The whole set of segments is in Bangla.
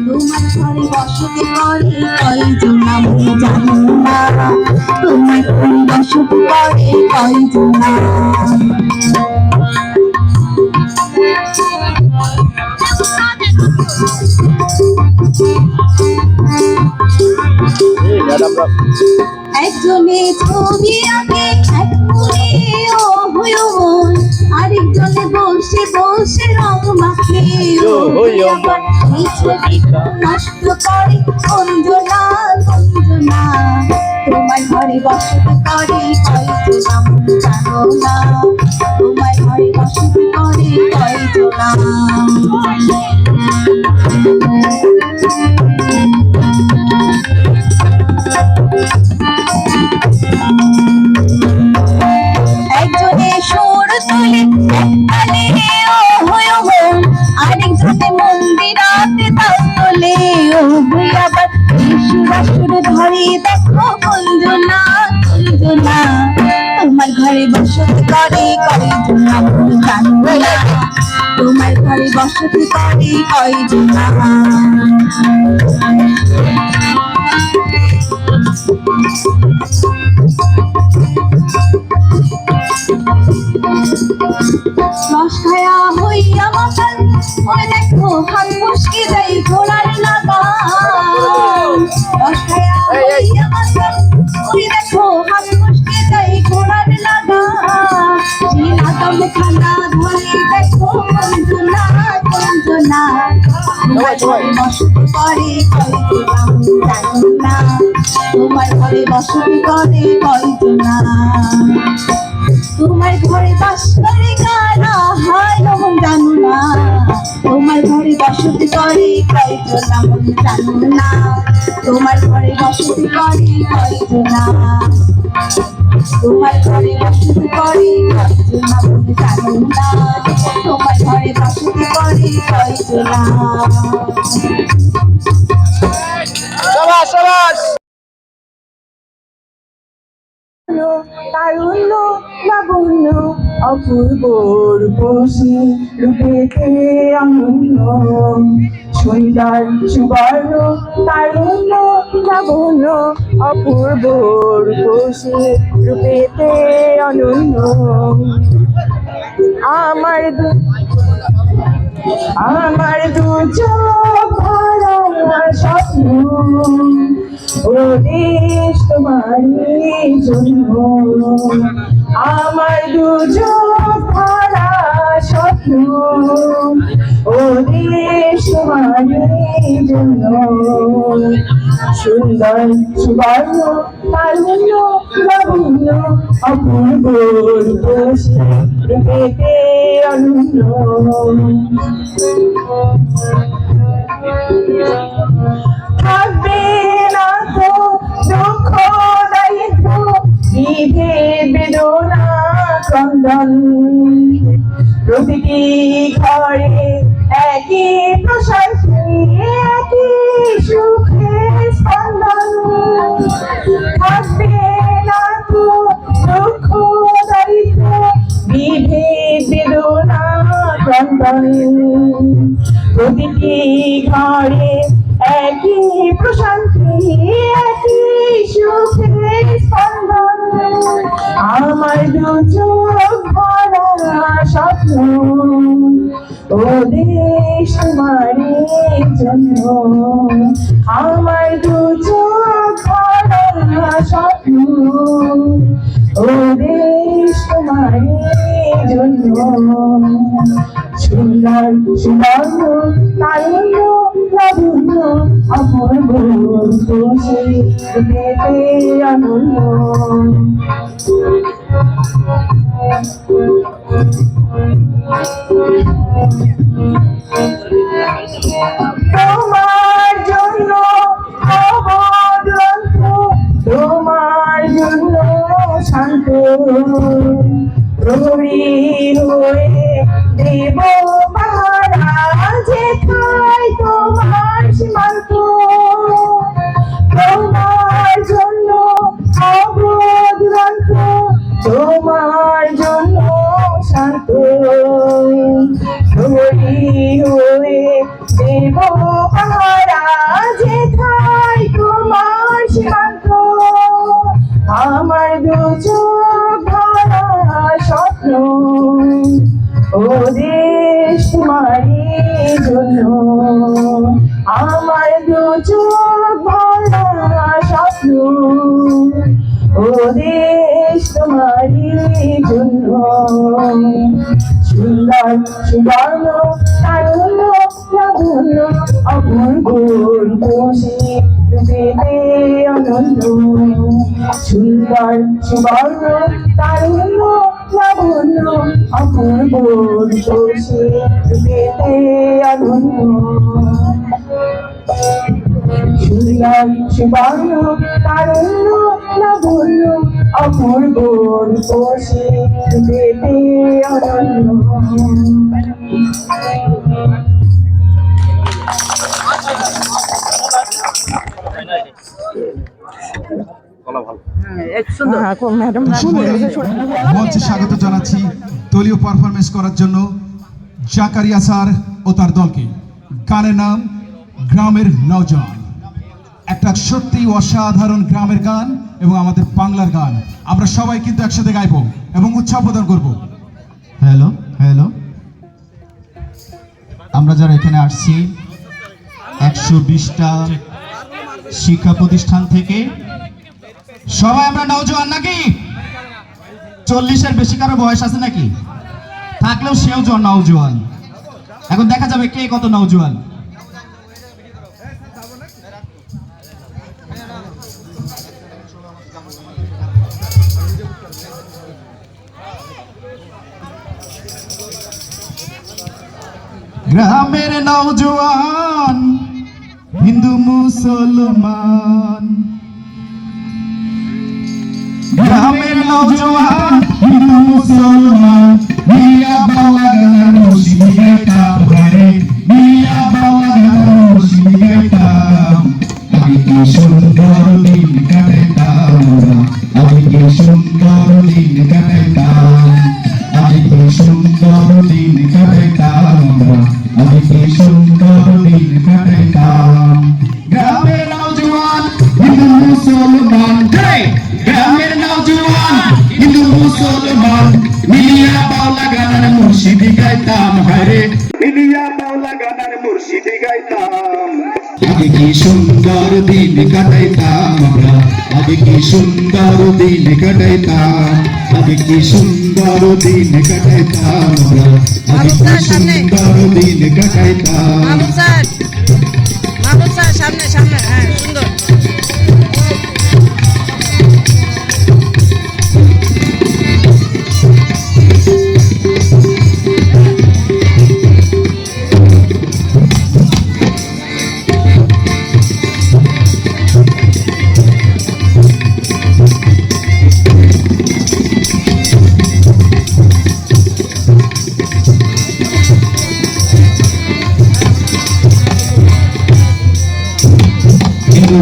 তোমার ঘরে বসতি করে কয়জন আমি জানি না, তোমার ঘরে বসতি করে কয়জন না। একজনে ছবি আঁকে এক মনে ও হয়ে মন, আরেকজনে বসে বসে রং মাখে ও হয়ে মন। এই ছবিটা নষ্ট করে অঞ্জনা অঞ্জনা, তোমার ঘরে বসতি করে কয়জন আমি জানো না, তোমার ঘরে বসতি করে কয়জন না। একজনে সুর তুলে একতালে ও হয়ে মন, আরেকজনে মন্দিরাতে তাল তোলে ও হয়ে আবার সুর ধরে দেখো কঞ্জনা কঞ্জনা, তোমার ঘরে বসতি করে কয়জন আমি জানো না, তোমার ঘরে বসতি করে কয়জন না। রস খায়া হইয়া মাতাল, ওই দেখো হাত মুশকি দেয় ঘোড়ার লাগাম। রস খায়া হইয়া মাতাল, ওই দেখো হাত মুশকি দেয় ঘোড়ার লাগাম। সেই লাগাম খানা ধরে দেখো কঞ্জনা কঞ্জনা, তোমার ঘরে বসতি করে কয়জন আমি জানি না, তোমার ঘরে বসতি করে কয়জন না। তোমার ঘরে বাস করে কারা হয় মন জানো না, তোমার ঘরে বসতি করে কয়জন মন জানো না, তোমার ঘরে বসতি করে কয়জন না, তোমার ঘরে বসতি করে কয়জন মন জানো না, তোমার ঘরে বসতি করে কয়জন না। শাবাশ শাবাশ। তারুণ্য লাবণ্য অপূর্ব রূপসী, রূপেতে অনন্য সুন্দর সুবর্ণ। তারুণ্য লাবণ্য অপূর্ব রূপসী, রূপেতে অনন্য। আমার দু চোখ ভরা স্বপ্ন, ও দেশ তোমারই জন্য। আমার দু চোখ ভরা স্বপ্ন, ও দেশ তোমারই জন্য। সুন্দর সুবর্ণ তারুণ্য লাবণ্য অপূর্ব রূপসী, রূপেতে অনন্য। থাকবে না তো দুঃখ দায়িত্ব, বিভেদ বেদনা ক্রন্দন। প্রতিটি ঘরে একই প্রশান্তি, একই সুখের স্পন্দন। থাকবে না তো দুঃখ দায়িত্ব, বিভেদ বেদনা ক্রন্দন। প্রতিটি ঘরে একই প্রশান্তি, একই সুখের স্পন্দন। আমার দু চোখ ভরা স্বপ্ন, ও দেশ তোমারই জন্য। আমার দু চোখ ভরা স্বপ্ন, ও দেশ তোমারই জন্য। সুন্দর সুবর্ণ তারুণ্য লাবণ্য অপূর্ব রূপসী, রূপেতে অনন্য। তোমার জন্য অবগ্রন্থ, তোমার জন্য শান্ত প্রহরী হয়ে দেব পাহারা, যেথায় তোমার সীমান্ত। তোমার জন্য অবগ্রন্থ, তোমার জন্য শান্ত প্রহরী হয়ে দেব পাহারা, সুন্দর সুবর্ণ তারুণ্য লাবণ্য অপূর্ব রূপসী পেতে অনন্য সুন্দর সুবর্ণ তারুণ্য লাবণ্য অপূর্ব রূপসী পেতে অনন্য মঞ্চে স্বাগত জানাচ্ছি দলীয় পারফরমেন্স করার জন্য জাকারিয়া স্যার ও তার দলকে। গানের নাম গ্রামের নওজোয়ান। একটা সত্যি অসাধারণ গ্রামের গান এবং আমাদের বাংলার গান। আমরা সবাই কিন্তু একসাথে গাইবো এবং উৎসাহ প্রদান করবো। হ্যালো হ্যালো, আমরা যারা এখানে আসছি 120টা শিক্ষা প্রতিষ্ঠান থেকে সবাই আমরা নওজোয়ান নাকি? 40-এর বেশি কারো বয়স আছে নাকি? থাকলেও সেও নওজোয়ান। এখন দেখা যাবে কে কত নওজোয়ান। গ্রামের নওজোয়ান হিন্দু মুসলমান, গ্রামের নওজোয়ান হিন্দু মুসলমান মিয়া বাবা গান মুসলিমের ভারে মিয়া বাবা গান মুসলিমের আমি কি সুন্দর দিন কাটাইতাম, আমি কি সুন্দর দিন কাটাইতাম, আমি কি সুন্দর দিন কাটাইতাম, আমি কি সুন্দর দিন কাটাইতাম। গ্রামের নওজোয়ান হিন্দু মুসলমান, গ্রামের নওজোয়ান হিন্দু মুসলমান মিলিয়া বাউলা গানের মুর্শিদি গাইতাম, হরে মিলিয়া বাউলা গানের মুর্শিদি গাইতাম। আমি কি সুন্দর দিন কাটাইতাম আমরা, আমি কি সুন্দর দিন কাটাইতাম, আমি কি সুন্দর দিন কাটাইতাম আমরা, আমি কি সুন্দর দিন কাটাইতাম। সামনে সামনে, হ্যাঁ সুন্দর।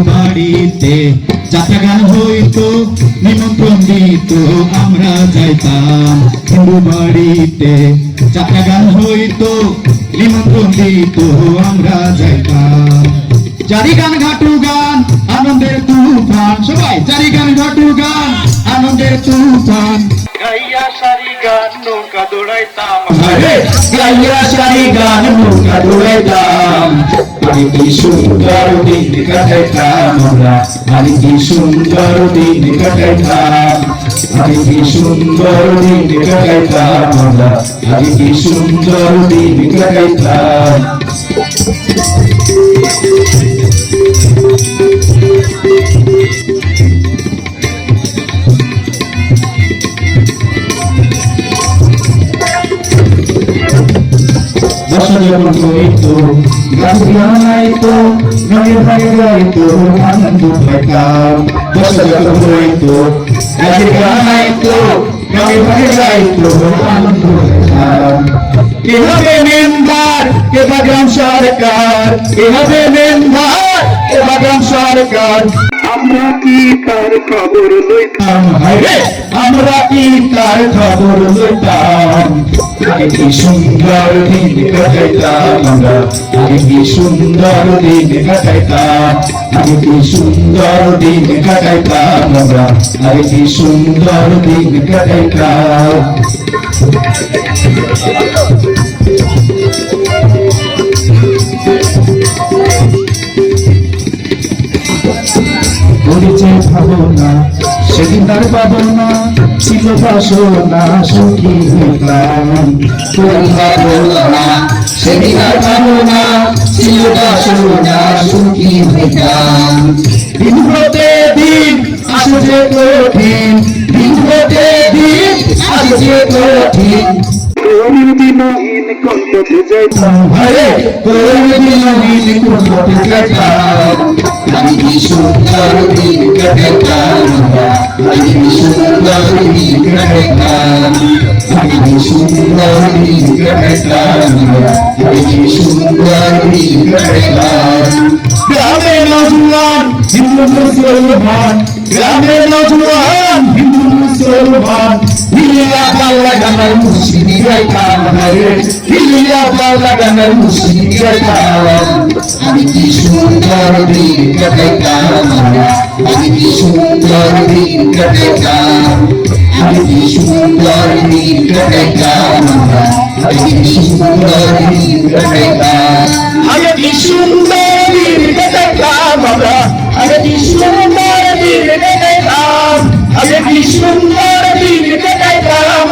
বাড়িতে যাত্রা গান হইতো নিমন্ত্রণ দিত আমরা যাইতাম, হিন্দু বাড়িতে যাত্রা গান হইতো নিমন্ত্রণ দিত আমরা যাইতাম। জারি গান ঘাটু গান আনন্দের তুফান, সবাই জারি গান ঘাটু গান আনন্দের তুফান, গাইয়া সারি গান নৌকা দৌড়াইতাম, গাইয়া সারি গান নৌকা দৌড়াইতাম। আমি কি সুন্দর দিন কাটাইতাম আমরা, আমি কি সুন্দর দিন কাটাইতাম, আমি কি সুন্দর দিন কাটাইতাম আমরা, আমি কি সুন্দর দিন কাটাইতাম। বর্ষা যখন হইতো গাছ গাইতো নদীর ভাগে গাইতো আনন্দ পাইতাম, বর্ষা যখন হইতো গাছ গাইতো নদীর ভাগে গাইতো আনন্দ পাইতাম। কে হবে মেম্বার কে বা গ্রাম সরকার, কে হবে মেম্বার কে বা গ্রাম সরকার, আমরা কি তার খবর লইতাম, আমরা কি তার খবর লইতাম। আমি কি সুন্দর দিন কাটাইতাম আমরা, আমি কি সুন্দর দিন কাটাইতাম, আমি কি সুন্দর দিন কাটাইতাম আমরা, আমি কি সুন্দর দিন কাটাইতাম। পরিচয় ভাবনা সেদিন আর পাবো না, ছিল বাসনা সুখী হইলাম, সেদিন আর পাবো না, ছিল বাসনা সুখী হইলাম। দিন হতে দিন আসছে কঠিন দিন হতে দিন আসছে কঠিন কোনদিন কণ্ঠে যাইতাম ভাইরে কোনদিন কণ্ঠে যাইতাম আমি কি সুন্দর দিন কাটাইতাম আমি কি সুন্দর দিন কাটাইতাম আমি কি সুন্দর দিন কাটাইতাম আমি কি সুন্দর দিন কাটাইতাম গ্রামে নজওয়ান হিন্দু মুসলমান গ্রামে নজওয়ান হিন্দু মুসলমান হিলিয়া বাংলা গানের মুসলিম গাইতাম রে হিলিয়া বাংলা গানের মুসলিম গাইতাম আমি কি সুন্দর দিন কাটাইতাম আমি কি সুন্দর দিন কাটাইতাম আমি কি সুন্দর দিন কাটাইতাম আমি কি সুন্দর দিন কাটাইতাম আমি কি সুন্দর দিন কাটাইতাম আমি কি সুন্দর দিন কাটাইতাম আমি কি সুন্দর দিন কাটাইতাম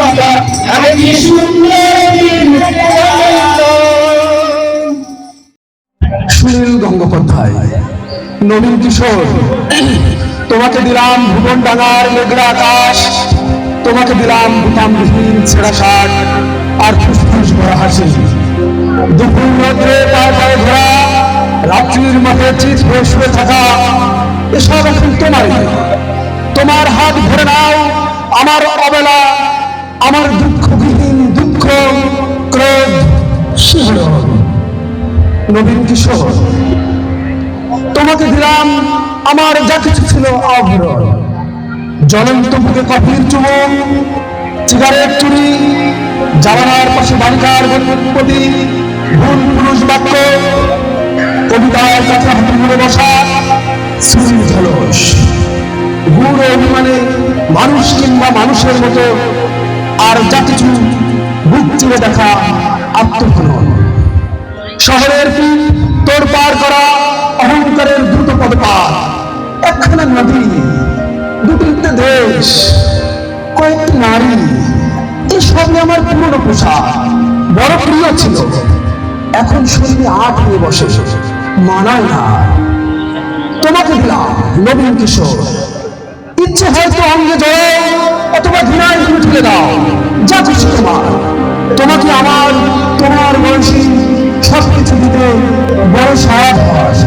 আমি কি সুন্দর দিন কাটাইতাম। সুনীল গঙ্গোপাধ্যায়। নবীন কিশোর, তোমাকে দিলাম ভুবন ডাঙার মেঘলা আকাশ, তোমাকে দিলাম বুতামবিহীন ছেঁড়া শার্ট আর ফুসফুস ভরা হাসি। দুপুর রোদ্রে পায়ে পায়ে ঘোরা, রাত্রির মাঠে চিত হয়ে শুয়ে থাকা, এসব এখন তোমারই। তোমার হাত ধরে নাও আমার অবেলা, আমার দুঃখবিহীন দুঃখ, ক্রোধ, শিহরণ। নবীন কিশোর, তোমাকে দিলাম আমার যা কিছু ছিল আভরণ। জ্বলন্ত বুকে কফির চুমুক, সিগারেট চুরি, জানালার পাশে বালিকার গণপতি, ভুল পুরুষ বাক্য, কবিতার কাছে হাতে মুড়ে বসা, শ্রী ঝলস, গুড় অভিমানে মানুষ কিংবা মানুষের মতো আর যা কিছু বুক চিরে দেখা আত্মহনন। শহরের পিঠ তোর পার করা অহংকারের দ্রুত পদপাত, একখানা নদী, দুটিতে দেশ, কয়েকটি নারী, এসবই আমার পুরনো পোশাক, বড় প্রিয় ছিল। এখন শরীরে আট হয়ে বসে, মানায় না। তোমাকে দিলাম নবীন কিশোর, ইচ্ছে হয়তো অঙ্গে জড়ো অথবা ঘৃণায় তুমি ঠেলে দাও, যা খুশি তোমার। তোমাকে আমার তোমার বয়সী সবকিছু দিতে বড় সাহস।